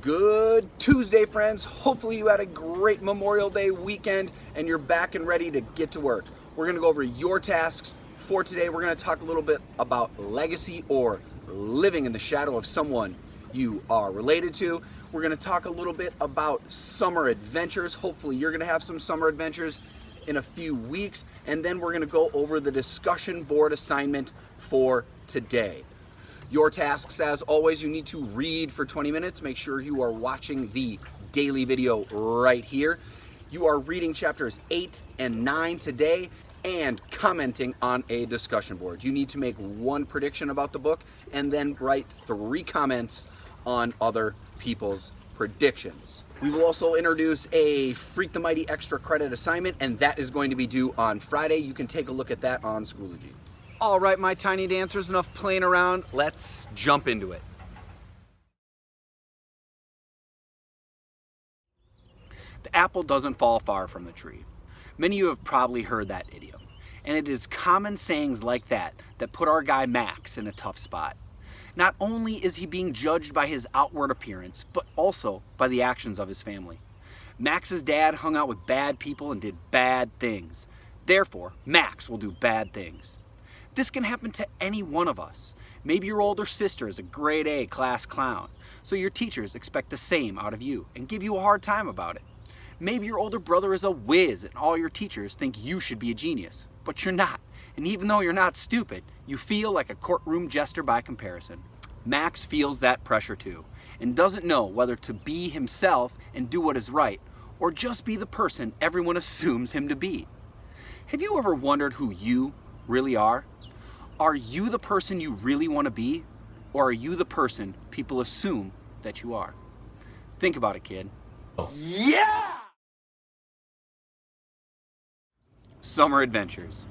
Good Tuesday, friends. Hopefully you had a great Memorial Day weekend and you're back and ready to get to work. We're going to go over your tasks for today. We're going to talk a little bit about legacy or living in the shadow of someone you are related to. We're going to talk a little bit about summer adventures. Hopefully you're going to have some summer adventures in a few weeks. And then we're going to go over the discussion board assignment for today. Your tasks, as always, you need to read for 20 minutes. Make sure you are watching the daily video right here. You are reading chapters 8 and 9 today and commenting on a discussion board. You need to make one prediction about the book and then write 3 comments on other people's predictions. We will also introduce a Freak the Mighty extra credit assignment, and that is going to be due on Friday. You can take a look at that on Schoology. All right, my tiny dancers, enough playing around. Let's jump into it. The apple doesn't fall far from the tree. Many of you have probably heard that idiom, and it is common sayings like that that put our guy Max in a tough spot. Not only is he being judged by his outward appearance, but also by the actions of his family. Max's dad hung out with bad people and did bad things. Therefore, Max will do bad things. This can happen to any one of us. Maybe your older sister is a grade A class clown, so your teachers expect the same out of you and give you a hard time about it. Maybe your older brother is a whiz and all your teachers think you should be a genius, but you're not. And even though you're not stupid, you feel like a courtroom jester by comparison. Max feels that pressure too, and doesn't know whether to be himself and do what is right, or just be the person everyone assumes him to be. Have you ever wondered who you really are? Are you the person you really want to be, or are you the person people assume that you are? Think about it, kid. Yeah! Summer adventures.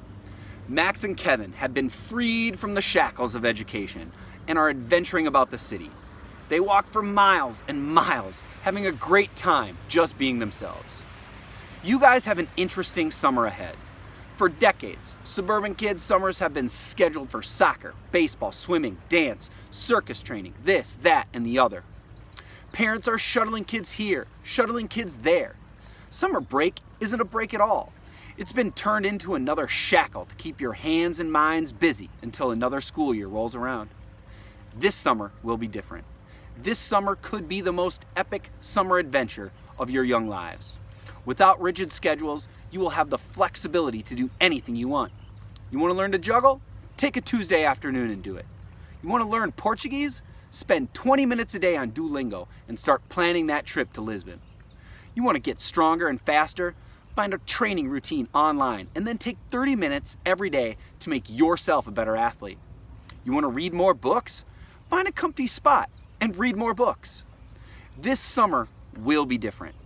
Max and Kevin have been freed from the shackles of education and are adventuring about the city. They walk for miles and miles, having a great time just being themselves. You guys have an interesting summer ahead. For decades, suburban kids' summers have been scheduled for soccer, baseball, swimming, dance, circus training, this, that, and the other. Parents are shuttling kids here, shuttling kids there. Summer break isn't a break at all. It's been turned into another shackle to keep your hands and minds busy until another school year rolls around. This summer will be different. This summer could be the most epic summer adventure of your young lives. Without rigid schedules, you will have the flexibility to do anything you want. You want to learn to juggle? Take a Tuesday afternoon and do it. You want to learn Portuguese? Spend 20 minutes a day on Duolingo and start planning that trip to Lisbon. You want to get stronger and faster? Find a training routine online and then take 30 minutes every day to make yourself a better athlete. You want to read more books? Find a comfy spot and read more books. This summer will be different.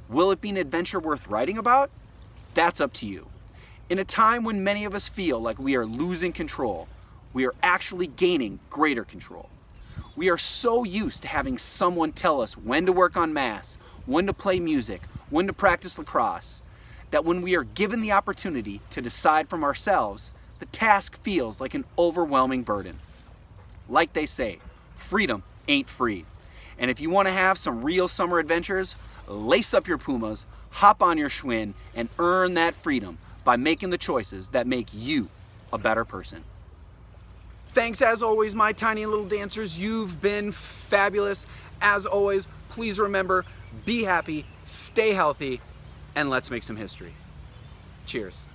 Will it be an adventure worth writing about? That's up to you. In a time when many of us feel like we are losing control, we are actually gaining greater control. We are so used to having someone tell us when to work on math, when to play music, when to practice lacrosse, that when we are given the opportunity to decide from ourselves, the task feels like an overwhelming burden. Like they say, freedom ain't free. And if you want to have some real summer adventures, lace up your Pumas, hop on your Schwinn, and earn that freedom by making the choices that make you a better person. Thanks as always, my tiny little dancers. You've been fabulous. As always, please remember, be happy, stay healthy, and let's make some history. Cheers.